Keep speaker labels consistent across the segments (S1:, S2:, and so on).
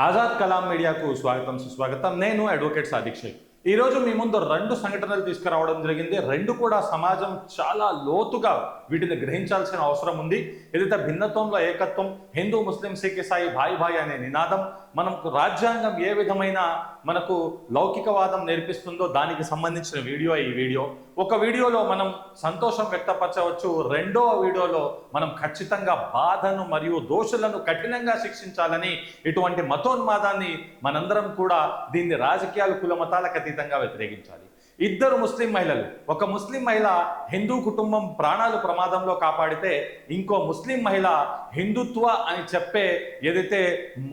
S1: ఆజాద్ కలాం మీడియాకు స్వాగతం సుస్వాగతం. నేను అడ్వకేట్ సాదిక్ షేక్. ఈరోజు మీ ముందు రెండు సంఘటనలు తీసుకురావడం జరిగింది. రెండు కూడా సమాజం చాలా లోతుగా వీటిని గ్రహించాల్సిన అవసరం ఉంది. ఏదైతే భిన్నత్వంలో ఏకత్వం, హిందూ ముస్లిం సిక్ ఇసాయి భాయ్ భాయ్ అనే నినాదం, మనకు రాజ్యాంగం ఏ విధమైన మనకు లౌకికవాదం నేర్పిస్తుందో దానికి సంబంధించిన వీడియో ఈ వీడియో. ఒక వీడియోలో మనం సంతోషం వ్యక్తపరచవచ్చు, రెండో వీడియోలో మనం ఖచ్చితంగా బాధను మరియు దోషులను కఠినంగా శిక్షించాలని, ఇటువంటి మతోన్మాదాన్ని మనందరం కూడా దీన్ని రాజకీయాలు కుల మతాలకు అతీతంగా వ్యతిరేకించాలి. ఇద్దరు ముస్లిం మహిళలు, ఒక ముస్లిం మహిళ హిందూ కుటుంబం ప్రాణాలు ప్రమాదంలో కాపాడితే, ఇంకో ముస్లిం మహిళ హిందుత్వ అని చెప్పే ఏదైతే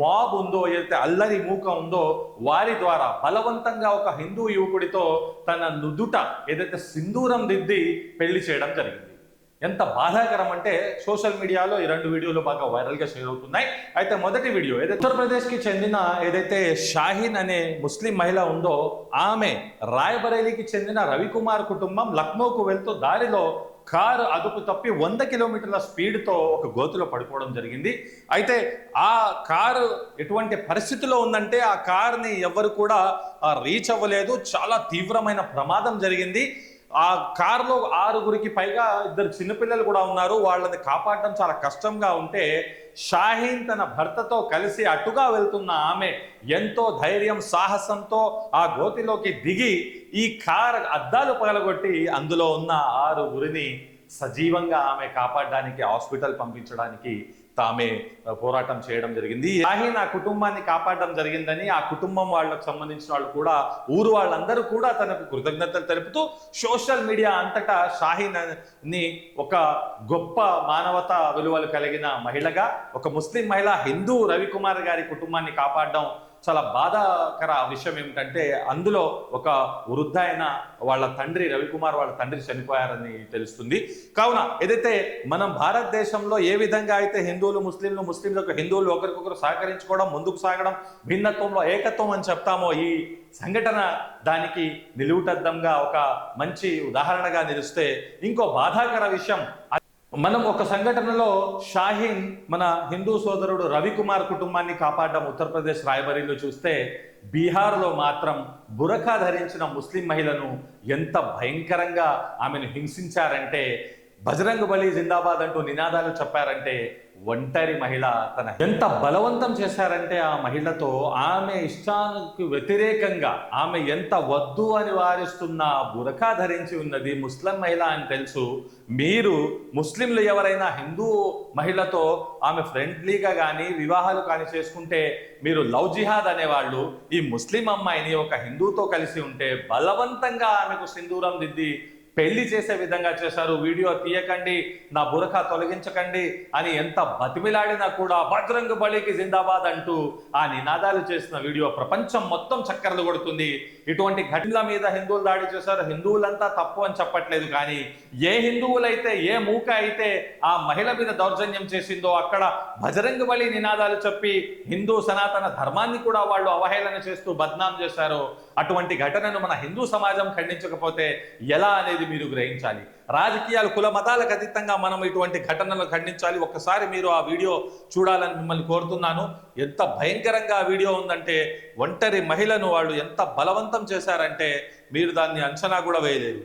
S1: మాబ్ ఉందో, ఏదైతే అల్లరి మూక ఉందో వారి ద్వారా బలవంతంగా ఒక హిందూ యువకుడితో తన నుదుట ఏదైతే సింధూరం దిద్ది పెళ్లి చేయడం జరిగింది. ఎంత బాధాకరం అంటే సోషల్ మీడియాలో ఈ రెండు వీడియోలు బాగా వైరల్గా షేర్ అవుతున్నాయి. అయితే మొదటి వీడియో ఏదైతే ఉత్తరప్రదేశ్కి చెందిన ఏదైతే షాహీన్ అనే ముస్లిం మహిళ ఉందో, ఆమె రాయబరేలీకి చెందిన రవికుమార్ కుటుంబం లక్నోకు వెళ్తూ దారిలో కారు అదుపు తప్పి 100 కిలోమీటర్ల స్పీడ్తో ఒక గోతులో పడిపోవడం జరిగింది. అయితే ఆ కారు ఎటువంటి పరిస్థితిలో ఉందంటే ఆ కార్ని ఎవరు కూడా రీచ్ అవ్వలేదు. చాలా తీవ్రమైన ప్రమాదం జరిగింది. ఆ కారులో 6గురికి పైగా ఇద్దరు చిన్నపిల్లలు కూడా ఉన్నారు. వాళ్ళని కాపాడడం చాలా కష్టంగా ఉంటే షాహీన్ తన భర్తతో కలిసి అటుగా వెళ్తున్న ఆమె ఎంతో ధైర్యం సాహసంతో ఆ గోతిలోకి దిగి ఈ కారు అద్దాలు పగలగొట్టి అందులో ఉన్న 6గురిని సజీవంగా ఆమె కాపాడడానికి, హాస్పిటల్ పంపించడానికి తామే పోరాటం చేయడం జరిగింది. షాహీన్ ఆ కుటుంబాన్ని కాపాడడం జరిగిందని ఆ కుటుంబం వాళ్ళకు సంబంధించిన వాళ్ళు కూడా, ఊరు వాళ్ళందరూ కూడా తనకు కృతజ్ఞతలు తెలుపుతూ సోషల్ మీడియా అంతటా షాహీన్ ని ఒక గొప్ప మానవతా విలువలు కలిగిన మహిళగా, ఒక ముస్లిం మహిళ హిందూ రవికుమార్ గారి కుటుంబాన్ని కాపాడడం చాలా బాధాకర విషయం ఏమిటంటే, అందులో ఒక వృద్ధ అయిన వాళ్ళ తండ్రి, రవికుమార్ వాళ్ళ తండ్రి చనిపోయారని తెలుస్తుంది. కావున ఏదైతే మనం భారతదేశంలో ఏ విధంగా అయితే హిందువులు ముస్లింలకు హిందువులు ఒకరికొకరు సహకరించుకోవడం, ముందుకు సాగడం, భిన్నత్వంలో ఏకత్వం అని చెప్తామో, ఈ సంఘటన దానికి నిలువుటద్దంగా ఒక మంచి ఉదాహరణగా నిలిస్తే, ఇంకో బాధాకర విషయం, మనం ఒక సంఘటనలో షాహీన్ మన హిందూ సోదరుడు రవికుమార్ కుటుంబాన్ని కాపాడడం ఉత్తరప్రదేశ్ రాయబరీలో చూస్తే, బీహార్లో మాత్రం బురఖా ధరించిన ముస్లిం మహిళను ఎంత భయంకరంగా ఆమెను హింసించారంటే, బజరంగ్ బలి జిందాబాద్ అంటూ నినాదాలు చెప్పారంటే, ఒంటరి మహిళ తన ఎంత బలవంతం చేశారంటే ఆ మహిళతో, ఆమె ఇష్టానికి వ్యతిరేకంగా ఆమె ఎంత వద్దు అని వారిస్తున్న బురఖా ధరించి ఉన్నది ముస్లిం మహిళ అని తెలుసు. మీరు ముస్లింలు ఎవరైనా హిందూ మహిళతో ఆమె ఫ్రెండ్లీగా కానీ వివాహాలు కానీ చేసుకుంటే మీరు లవ్ జిహాద్ అనేవాళ్ళు, ఈ ముస్లిం అమ్మాయిని ఒక హిందూతో కలిసి ఉంటే బలవంతంగా ఆమెకు సింధూరం దిద్ది పెళ్లి చేసే విధంగా చేశారు. వీడియో తీయకండి, నా బురఖా తొలగించకండి అని ఎంత బతిమిలాడినా కూడా బజరంగ్ బలికి జిందాబాద్ అంటూ ఆ నినాదాలు చేసిన వీడియో ప్రపంచం మొత్తం చక్కర్లు కొడుతుంది. ఇటువంటి ఘటనల మీద హిందువులు దాడి చేశారు, హిందువులంతా తప్పు అని చెప్పట్లేదు, కానీ ఏ హిందువులైతే, ఏ మూక అయితే ఆ మహిళ మీద దౌర్జన్యం చేసిందో అక్కడ బజరంగ్ బలి నినాదాలు చెప్పి హిందూ సనాతన ధర్మాన్ని కూడా వాళ్ళు అవహేళన చేస్తూ బద్నాం చేశారో, అటువంటి ఘటనను మన హిందూ సమాజం ఖండించకపోతే ఎలా అనేది మీరు గ్రహించాలి. రాజకీయాలు కుల మతాలకు అతీతంగా మనం ఇటువంటి ఘటనలు ఖండించాలి. ఒక్కసారి మీరు ఆ వీడియో చూడాలని మిమ్మల్ని కోరుతున్నాను. ఎంత భయంకరంగా ఆ వీడియో ఉందంటే, ఒంటరి మహిళను వాళ్ళు ఎంత బలవంతం చేశారంటే మీరు దాన్ని అంచనా కూడా వేయలేరు.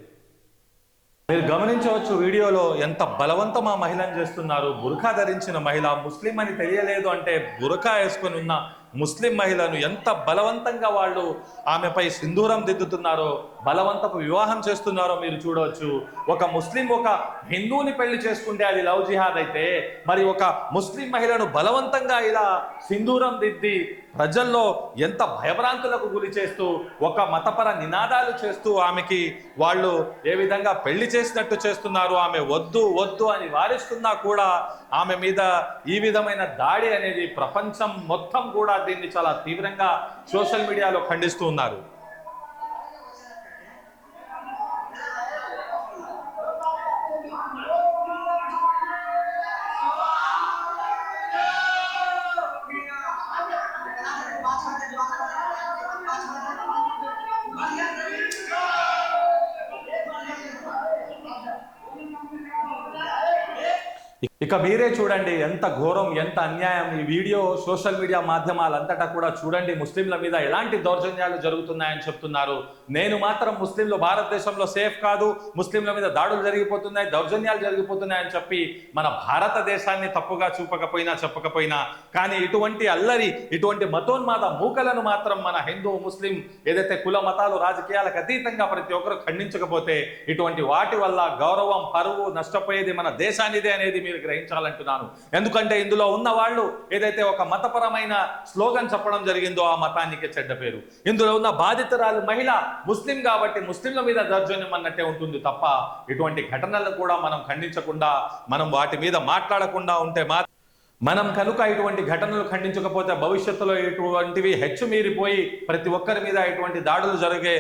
S1: మీరు గమనించవచ్చు వీడియోలో ఎంత బలవంతం ఆ మహిళను చేస్తున్నారు. బురఖా ధరించిన మహిళ, ముస్లిం అని తెలియలేదు అంటే బురఖా వేసుకొని ఉన్న ముస్లిం మహిళను ఎంత బలవంతంగా వాళ్ళు ఆమెపై సింధూరం దిద్దుతున్నారో, బలవంతపు వివాహం చేస్తున్నారో మీరు చూడవచ్చు. ఒక ముస్లిం ఒక హిందూని పెళ్లి చేసుకుంటే అది లవ్ జిహాద్ అయితే, మరి ఒక ముస్లిం మహిళను బలవంతంగా ఇలా సింధూరం దిద్ది ప్రజల్లో ఎంత భయభ్రాంతులకు గురి చేస్తూ, ఒక మతపర నినాదాలు చేస్తూ ఆమెకి వాళ్ళు ఏ విధంగా పెళ్లి చేసినట్టు చేస్తున్నారు. ఆమె వద్దు వద్దు అని వారిస్తున్నా కూడా ఆమె మీద ఈ విధమైన దాడి అనేది ప్రపంచం మొత్తం కూడా దీన్ని చాలా తీవ్రంగా సోషల్ మీడియాలో ఖండిస్తూ ఉన్నారు. ఇక మీరే చూడండి ఎంత ఘోరం, ఎంత అన్యాయం. ఈ వీడియో సోషల్ మీడియా మాధ్యమాలంతటా కూడా చూడండి, ముస్లింల మీద ఎలాంటి దౌర్జన్యాలు జరుగుతున్నాయని చెప్తున్నారు. నేను మాత్రం ముస్లింలు భారతదేశంలో సేఫ్ కాదు, ముస్లింల మీద దాడులు జరిగిపోతున్నాయి, దౌర్జన్యాలు జరిగిపోతున్నాయని చెప్పి మన భారతదేశాన్ని తప్పుగా చూపకపోయినా చెప్పకపోయినా, కానీ ఇటువంటి అల్లరి, ఇటువంటి మతోన్మాద మూకలను మాత్రం మన హిందూ ముస్లిం ఏదైతే కుల మతాలు రాజకీయాలకు అతీతంగా ప్రతి ఒక్కరు ఖండించకపోతే ఇటువంటి వాటి వల్ల గౌరవం, పరువు నష్టపోయేది మన దేశానిదే అనేది మీరు గ్రహించాలంటున్నాను. ఎందుకంటే ఇందులో ఉన్న వాళ్ళు ఏదైతే ఒక మతపరమైన స్లోగన్ చెప్పడం జరిగిందో ఆ మతానికి చెడ్డ పేరు. ఇందులో ఉన్న బాధితురాలు మహిళ ముస్లిం కాబట్టి ముస్లింల మీద దౌర్జన్యం అన్నట్టే ఉంటుంది తప్ప ఇటువంటి ఘటనలను కూడా మనం ఖండించకుండా, మనం వాటి మీద మాట్లాడకుండా ఉంటే మనం కనుక ఇటువంటి ఘటనలు ఖండించకపోతే భవిష్యత్తులో ఇటువంటివి హెచ్చుమీరిపోయి ప్రతి ఒక్కరి మీద ఇటువంటి దాడులు జరిగే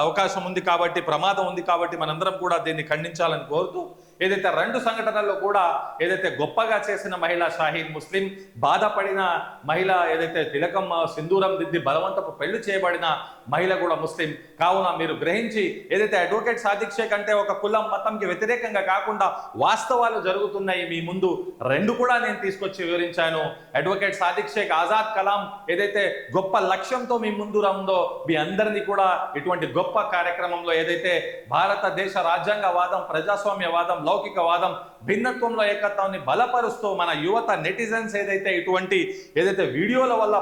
S1: అవకాశం ఉంది కాబట్టి, ప్రమాదం ఉంది కాబట్టి మనందరం కూడా దీన్ని ఖండించాలని కోరుతూ, ఏదైతే రెండు సంఘటనల్లో కూడా ఏదైతే గొప్పగా చేసిన మహిళ షాహీన్ ముస్లిం, బాధపడిన మహిళ ఏదైతే తిలకం సింధూరం దిద్ది బలవంతపు పెళ్లి చేయబడిన మహిళ కూడా ముస్లిం. కావున మీరు గ్రహించి ఏదైతే అడ్వకేట్ సాదిక్ షేక్ అంటే ఒక కులం మతంకి వ్యతిరేకంగా కాకుండా వాస్తవాలు జరుగుతున్నాయి మీ ముందు, రెండు కూడా నేను తీసుకొచ్చి వివరించాను. అడ్వకేట్ సాదిక్ షేక్ ఆజాద్ కలాం ఏదైతే గొప్ప లక్ష్యంతో మీ ముందు ఉందో, మీ అందరినీ కూడా ఇటువంటి గొప్ప కార్యక్రమంలో ఏదైతే భారతదేశ రాజ్యాంగవాదం, ప్రజాస్వామ్యవాదం, లౌకికవాదం, భిన్నత్వంలో ఏకత్వాన్ని బలపరుస్తూ మన యువత నెటిజన్స్ ఏదైతే ఇటువంటి ఏదైతే వీడియోల వల్ల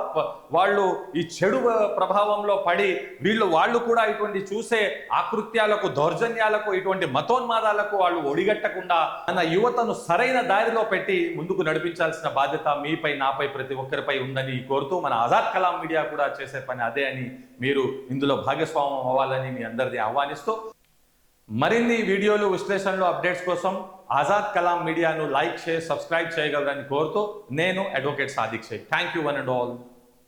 S1: వాళ్ళు ఈ చెడు ప్రభావంలో పడి వాళ్ళు కూడా ఇటువంటి చూసే ఆకృత్యాలకు, దౌర్జన్యాలకు, ఇటువంటి మతోన్మాదాలకు వాళ్ళు ఒడిగట్టకుండా మన యువతను సరైన దారిలో పెట్టి ముందుకు నడిపించాల్సిన బాధ్యత మీపై, నాపై, ప్రతి ఒక్కరిపై ఉందని కోరుతూ మన ఆజాద్ కలాం మీడియా కూడా చేసే పని అదే అని మీరు ఇందులో భాగస్వామ్యం అవ్వాలని మీ అందరినీ ఆహ్వానిస్తూ, మరిన్ని వీడియోలు, విశ్లేషణలు, అప్డేట్స్ కోసం ఆజాద్ కలాం మీడియాను లైక్, షేర్, సబ్స్క్రైబ్ చేయగలరని కోరుతూ నేను advocate Sadiq Shaikh. Thank you one and all.